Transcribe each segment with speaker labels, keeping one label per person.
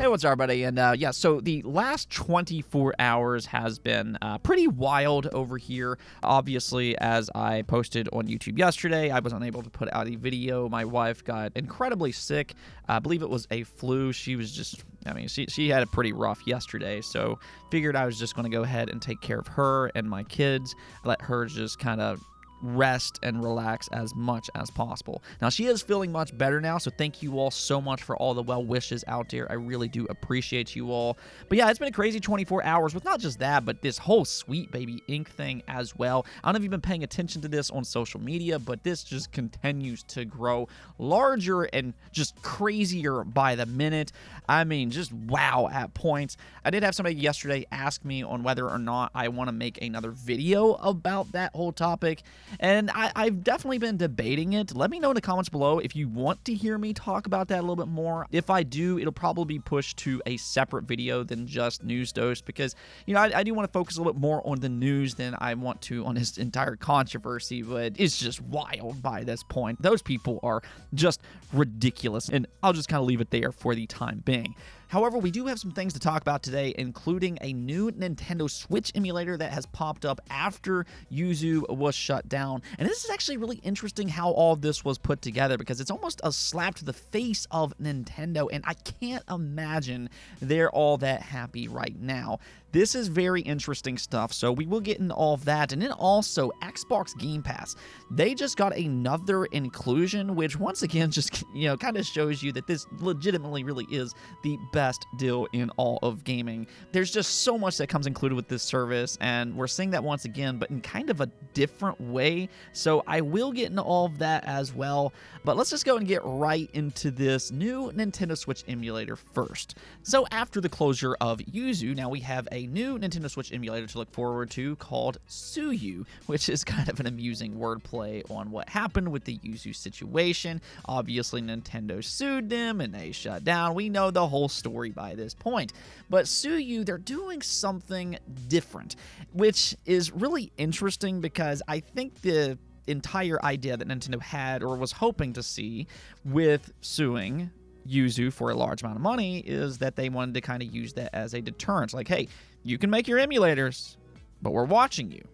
Speaker 1: Hey, what's up, everybody? And yeah, so the last 24 hours has been pretty wild over here. Obviously, as I posted on YouTube yesterday, I was unable to put out a video. My wife got incredibly sick. I believe it was a flu. She was just, I mean, she had it pretty rough yesterday. So figured I was just going to go ahead and take care of her and my kids, let her just kind of rest and relax as much as possible. Now, she is feeling much better now, so thank you all so much for all the well wishes out there. I really do appreciate you all. But yeah, it's been a crazy 24 hours with not just that, but this whole Sweet Baby Ink thing as well. I don't know if you've been paying attention to this on social media, but this just continues to grow larger and just crazier by the minute. I mean, just wow at points. I did have somebody yesterday ask me on whether or not I want to make another video about that whole topic. And I've definitely been debating it. Let me know in the comments below if you want to hear me talk about that a little bit more. If I do, it'll probably be pushed to a separate video than just News Dose because, you know, I do want to focus a little bit more on the news than I want to on this entire controversy, but it's just wild by this point. Those people are just ridiculous, and I'll just kind of leave it there for the time being. However, we do have some things to talk about today, including a new Nintendo Switch emulator that has popped up after Yuzu was shut down. And this is actually really interesting how all this was put together because it's almost a slap to the face of Nintendo, and I can't imagine they're all that happy right now. This is very interesting stuff, so we will get into all of that. And then also, Xbox Game Pass. They just got another inclusion, which once again just, you know, kind of shows you that this legitimately really is the best deal in all of gaming. There's just so much that comes included with this service, and we're seeing that once again, but in kind of a different way. So I will get into all of that as well. But let's just go and get right into this new Nintendo Switch emulator first. So after the closure of Yuzu, now we have a new Nintendo Switch emulator to look forward to called Suyu, which is kind of an amusing wordplay on what happened with the Yuzu situation. Obviously, Nintendo sued them and they shut down. We know the whole story by this point. But Suyu, they're doing something different, which is really interesting because I think the entire idea that Nintendo had or was hoping to see with suing Yuzu for a large amount of money is that they wanted to kind of use that as a deterrent. Like, hey, you can make your emulators, but we're watching you.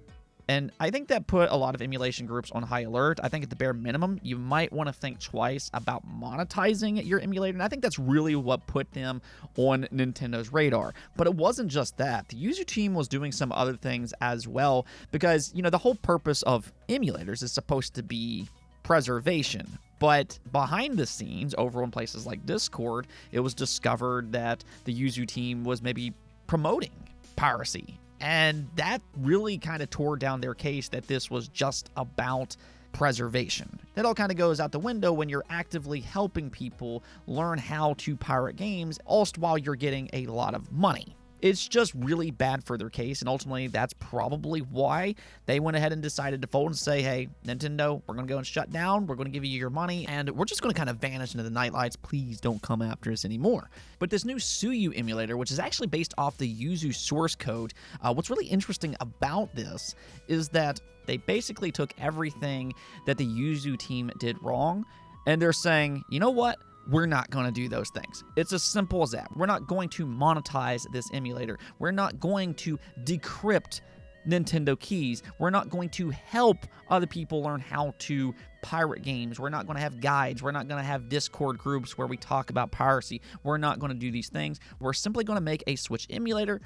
Speaker 1: And I think that put a lot of emulation groups on high alert. I think at the bare minimum, you might want to think twice about monetizing your emulator. And I think that's really what put them on Nintendo's radar. But it wasn't just that. The Yuzu team was doing some other things as well because, you know, the whole purpose of emulators is supposed to be preservation. But behind the scenes, over on places like Discord, it was discovered that the Yuzu team was maybe promoting piracy. And that really kind of tore down their case that this was just about preservation. That all kind of goes out the window when you're actively helping people learn how to pirate games, all while you're getting a lot of money. It's just really bad for their case, and ultimately that's probably why they went ahead and decided to fold and say, hey, Nintendo, we're going to go and shut down, we're going to give you your money, and we're just going to kind of vanish into the nightlights. Please don't come after us anymore. But this new Suyu emulator, which is actually based off the Yuzu source code, what's really interesting about this is that they basically took everything that the Yuzu team did wrong, and they're saying, you know what? We're not going to do those things. It's as simple as that. We're not going to monetize this emulator. We're not going to decrypt Nintendo keys. We're not going to help other people learn how to pirate games. We're not going to have guides. We're not going to have Discord groups where we talk about piracy. We're not going to do these things. We're simply going to make a Switch emulator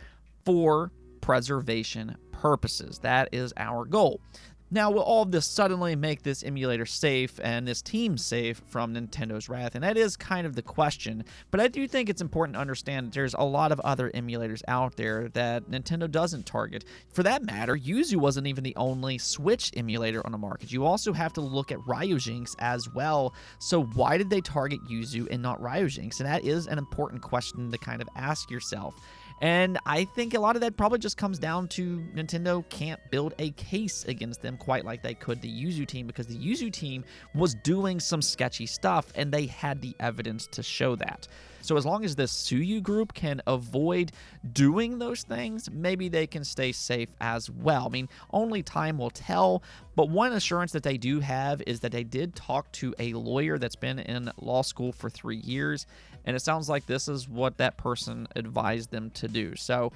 Speaker 1: for preservation purposes. That is our goal. Now, will all of this suddenly make this emulator safe and this team safe from Nintendo's wrath? And that is kind of the question. But I do think it's important to understand that there's a lot of other emulators out there that Nintendo doesn't target. For that matter, Yuzu wasn't even the only Switch emulator on the market. You also have to look at Ryujinx as well. So why did they target Yuzu and not Ryujinx? And that is an important question to kind of ask yourself. And I think a lot of that probably just comes down to Nintendo can't build a case against them quite like they could the Yuzu team, because the Yuzu team was doing some sketchy stuff and they had the evidence to show that. So as long as this Suyu group can avoid doing those things, maybe they can stay safe as well. I mean, only time will tell, but one assurance that they do have is that they did talk to a lawyer that's been in law school for 3 years, and it sounds like this is what that person advised them to do. So,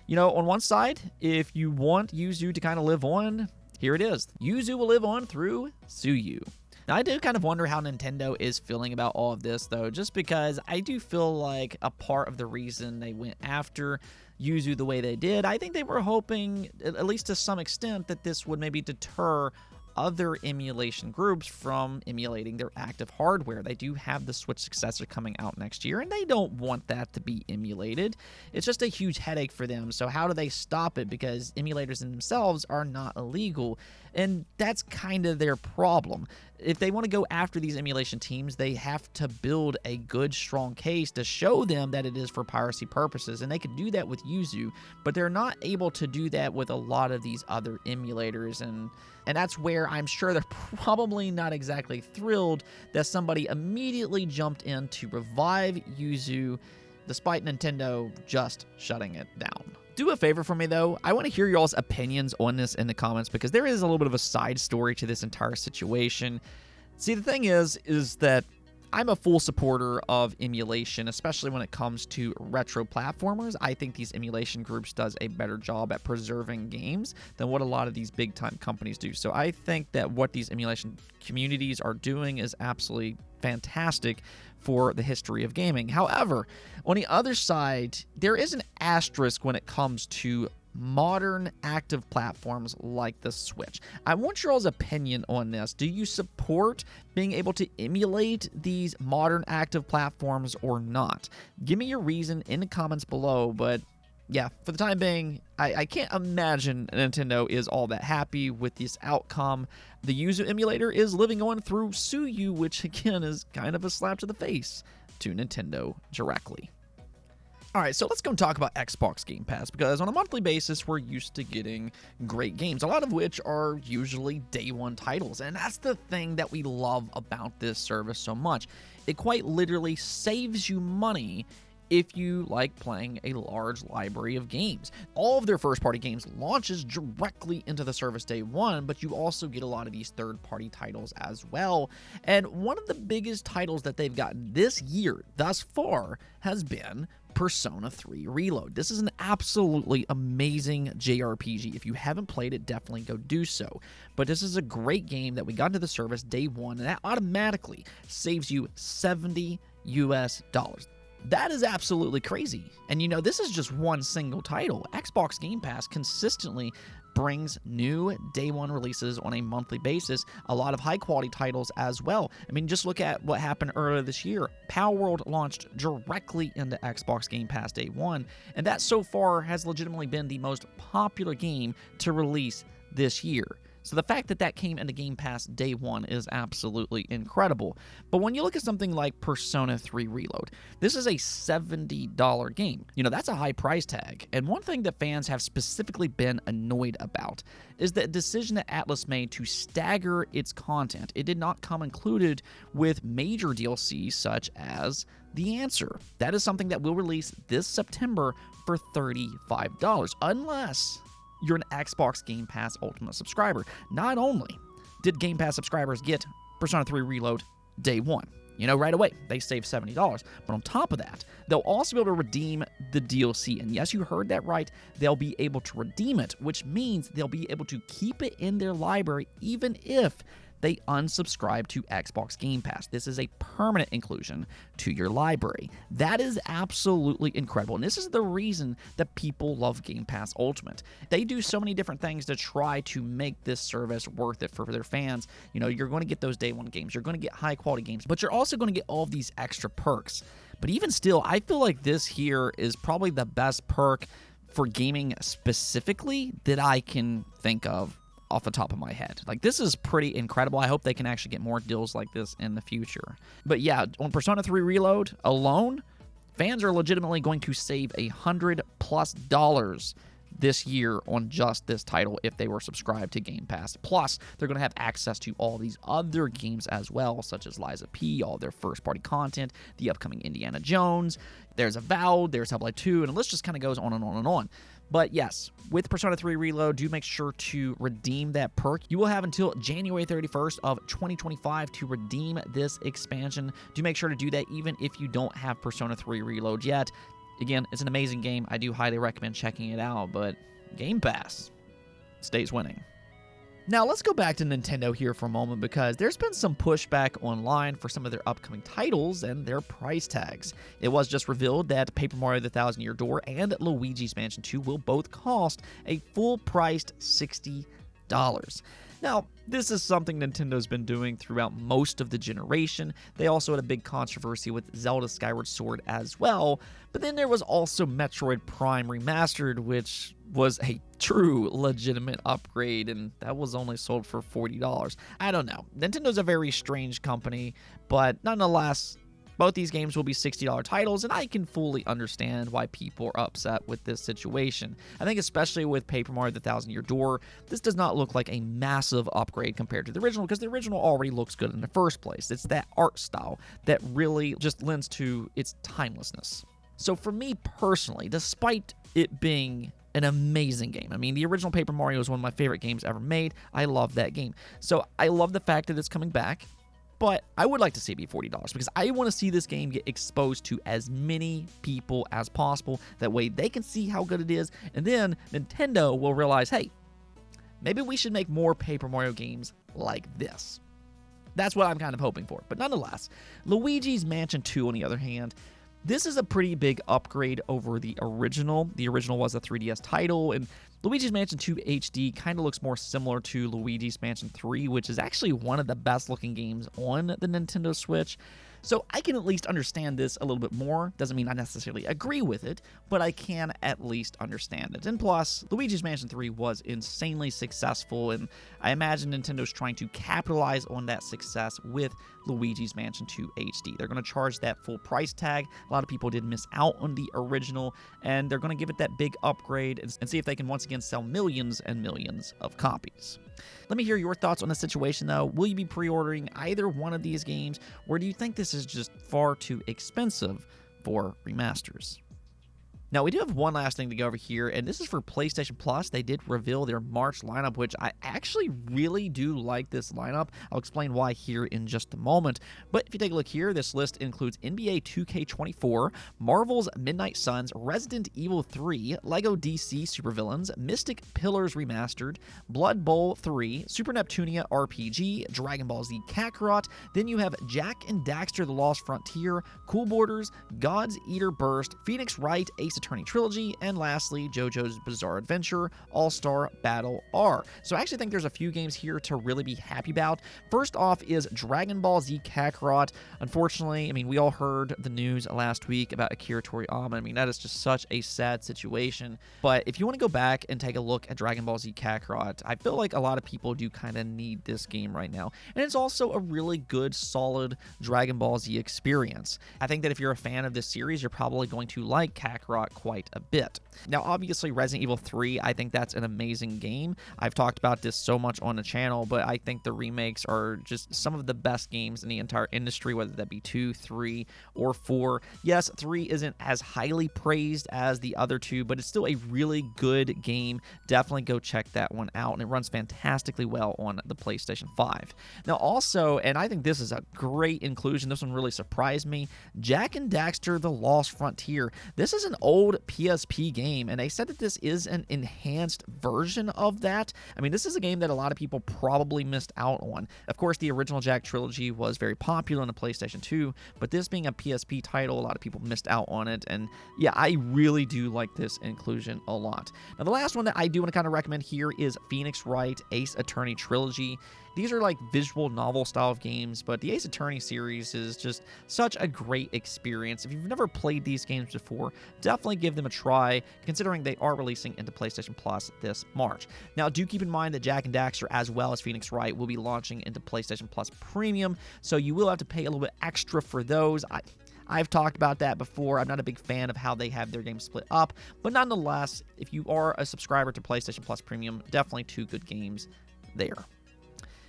Speaker 1: you know, on one side, if you want Yuzu to kind of live on, here it is. Yuzu will live on through Suyu. Now, I do kind of wonder how Nintendo is feeling about all of this, though, just because I do feel like a part of the reason they went after Yuzu the way they did, I think they were hoping, at least to some extent, that this would maybe deter other emulation groups from emulating their active hardware. They do have the Switch successor coming out next year, and they don't want that to be emulated. It's just a huge headache for them. So how do they stop it? Because emulators in themselves are not illegal, and that's kind of their problem. If they want to go after these emulation teams, they have to build a good, strong case to show them that it is for piracy purposes, and they could do that with Yuzu, but they're not able to do that with a lot of these other emulators, and that's where I'm sure they're probably not exactly thrilled that somebody immediately jumped in to revive Yuzu, despite Nintendo just shutting it down. Do a favor for me, though. I want to hear y'all's opinions on this in the comments, because there is a little bit of a side story to this entire situation. See, the thing is that I'm a full supporter of emulation, especially when it comes to retro platformers. I think these emulation groups does a better job at preserving games than what a lot of these big-time companies do. So I think that what these emulation communities are doing is absolutely fantastic for the history of gaming. However, on the other side, there is an asterisk when it comes to modern active platforms like the Switch. I want your all's opinion on this. Do you support being able to emulate these modern active platforms or not? Give me your reason in the comments below, but yeah, for the time being, I can't imagine Nintendo is all that happy with this outcome. The Yuzu emulator is living on through Suyu, which again is kind of a slap to the face to Nintendo directly. All right, so let's go and talk about Xbox Game Pass, because on a monthly basis, we're used to getting great games, a lot of which are usually day one titles, and that's the thing that we love about this service so much. It quite literally saves you money if you like playing a large library of games. All of their first-party games launches directly into the service day one, but you also get a lot of these third-party titles as well. And one of the biggest titles that they've gotten this year thus far has been Persona 3 Reload. This is an absolutely amazing JRPG. If you haven't played it, definitely go do so. But this is a great game that we got into the service day one, and that automatically saves you $70 US. That is absolutely crazy. And you know, this is just one single title. Xbox Game Pass consistently brings new day one releases on a monthly basis, a lot of high quality titles as well. I mean, just look at what happened earlier this year. Power World launched directly into Xbox Game Pass day one, and that so far has legitimately been the most popular game to release this year. So the fact that that came into Game Pass day one is absolutely incredible. But when you look at something like Persona 3 Reload, this is a $70 game. You know, that's a high price tag. And one thing that fans have specifically been annoyed about is the decision that Atlus made to stagger its content. It did not come included with major DLC such as The Answer. That is something that will release this September for $35, unless you're an Xbox Game Pass Ultimate subscriber. Not only did Game Pass subscribers get Persona 3 Reload day one, you know, right away, they save $70. But on top of that, they'll also be able to redeem the DLC. And yes, you heard that right. They'll be able to redeem it, which means they'll be able to keep it in their library even if they unsubscribe to Xbox Game Pass. This is a permanent inclusion to your library. That is absolutely incredible. And this is the reason that people love Game Pass Ultimate. They do so many different things to try to make this service worth it for their fans. You know, you're going to get those day one games. You're going to get high quality games, but you're also going to get all of these extra perks. But even still, I feel like this here is probably the best perk for gaming specifically that I can think of off the top of my head. Like, this is pretty incredible. I hope they can actually get more deals like this in the future. But yeah, on Persona 3 Reload alone, fans are legitimately going to save $100+ this year on just this title if they were subscribed to Game Pass. Plus, they're going to have access to all these other games as well, such as Liza P, all their first-party content, the upcoming Indiana Jones, there's Avowed, there's Hellblade 2, and the list just kind of goes on and on and on. But yes, with Persona 3 Reload, do make sure to redeem that perk. You will have until January 31st of 2025 to redeem this expansion. Do make sure to do that even if you don't have Persona 3 Reload yet. Again, it's an amazing game. I do highly recommend checking it out, but Game Pass stays winning. Now, let's go back to Nintendo here for a moment because there's been some pushback online for some of their upcoming titles and their price tags. It was just revealed that Paper Mario The Thousand Year Door and Luigi's Mansion 2 will both cost a full-priced $60. Now, this is something Nintendo's been doing throughout most of the generation. They also had a big controversy with Zelda Skyward Sword as well, but then there was also Metroid Prime Remastered, which was a true legitimate upgrade, and that was only sold for $40. I don't know. Nintendo's a very strange company, but nonetheless, both these games will be $60 titles, and I can fully understand why people are upset with this situation. I think especially with Paper Mario The Thousand Year Door, this does not look like a massive upgrade compared to the original, because the original already looks good in the first place. It's that art style that really just lends to its timelessness. So for me personally, despite it being an amazing game. I mean, the original Paper Mario is one of my favorite games ever made. I love that game. So I love the fact that it's coming back. But I would like to see it be $40 because I want to see this game get exposed to as many people as possible. That way they can see how good it is, and then Nintendo will realize, hey, maybe we should make more Paper Mario games like this. That's what I'm kind of hoping for. But nonetheless, Luigi's Mansion 2, on the other hand, this is a pretty big upgrade over the original. The original was a 3DS title, and Luigi's Mansion 2 HD kind of looks more similar to Luigi's Mansion 3, which is actually one of the best-looking games on the Nintendo Switch. So I can at least understand this a little bit more. Doesn't mean I necessarily agree with it, but I can at least understand it. And plus, Luigi's Mansion 3 was insanely successful, and I imagine Nintendo's trying to capitalize on that success with Luigi's Mansion 2 HD. They're going to charge that full price tag. A lot of people did miss out on the original, and they're going to give it that big upgrade and see if they can once again sell millions and millions of copies. Let me hear your thoughts on the situation, though. Will you be pre-ordering either one of these games, or do you think this is just far too expensive for remasters? Now, we do have one last thing to go over here, and this is for PlayStation Plus. They did reveal their March lineup, which I actually really do like this lineup. I'll explain why here in just a moment. But if you take a look here, this list includes NBA 2K24, Marvel's Midnight Suns, Resident Evil 3, LEGO DC Supervillains, Mystic Pillars Remastered, Blood Bowl 3, Super Neptunia RPG, Dragon Ball Z Kakarot. Then you have Jak and Daxter The Lost Frontier, Cool Borders, God's Eater Burst, Phoenix Wright Ace Attorney Trilogy, and lastly, JoJo's Bizarre Adventure All-Star Battle R. So I actually think there's a few games here to really be happy about. First off is Dragon Ball Z Kakarot. Unfortunately, I mean, we all heard the news last week about Akira Toriyama. I mean, that is just such a sad situation. But if you want to go back and take a look at Dragon Ball Z Kakarot, I feel like a lot of people do kind of need this game right now. And it's also a really good, solid Dragon Ball Z experience. I think that if you're a fan of this series, you're probably going to like Kakarot quite a bit. Now, obviously, Resident Evil 3, I think that's an amazing game. I've talked about this so much on the channel, but I think the remakes are just some of the best games in the entire industry, whether that be 2, 3, or 4. Yes, 3 isn't as highly praised as the other two, but it's still a really good game. Definitely go check that one out, and it runs fantastically well on the PlayStation 5. Now, also, and I think this is a great inclusion, this one really surprised me, Jak and Daxter The Lost Frontier. This is an old PSP game, and they said that this is an enhanced version of that. I mean, this is a game that a lot of people probably missed out on. Of course, the original Jak trilogy was very popular on the PlayStation 2, but this being a PSP title, a lot of people missed out on it, and yeah, I really do like this inclusion a lot. Now, the last one that I do want to kind of recommend here is Phoenix Wright Ace Attorney Trilogy. These are like visual novel style of games, but the Ace Attorney series is just such a great experience. If you've never played these games before, definitely give them a try, considering they are releasing into PlayStation Plus this March. Now, do keep in mind that Jak and Daxter, as well as Phoenix Wright, will be launching into PlayStation Plus Premium, so you will have to pay a little bit extra for those. I've talked about that before. I'm not a big fan of how they have their games split up, but nonetheless, if you are a subscriber to PlayStation Plus Premium, definitely 2 good games there.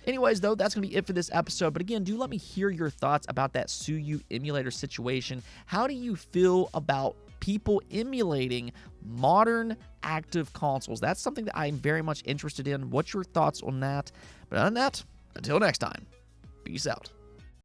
Speaker 1: Anyways, though, that's going to be it for this episode. But again, do let me hear your thoughts about that Suyu emulator situation. How do you feel about people emulating modern active consoles? That's something that I'm very much interested in. What's your thoughts on that? But other than that, until next time, peace out.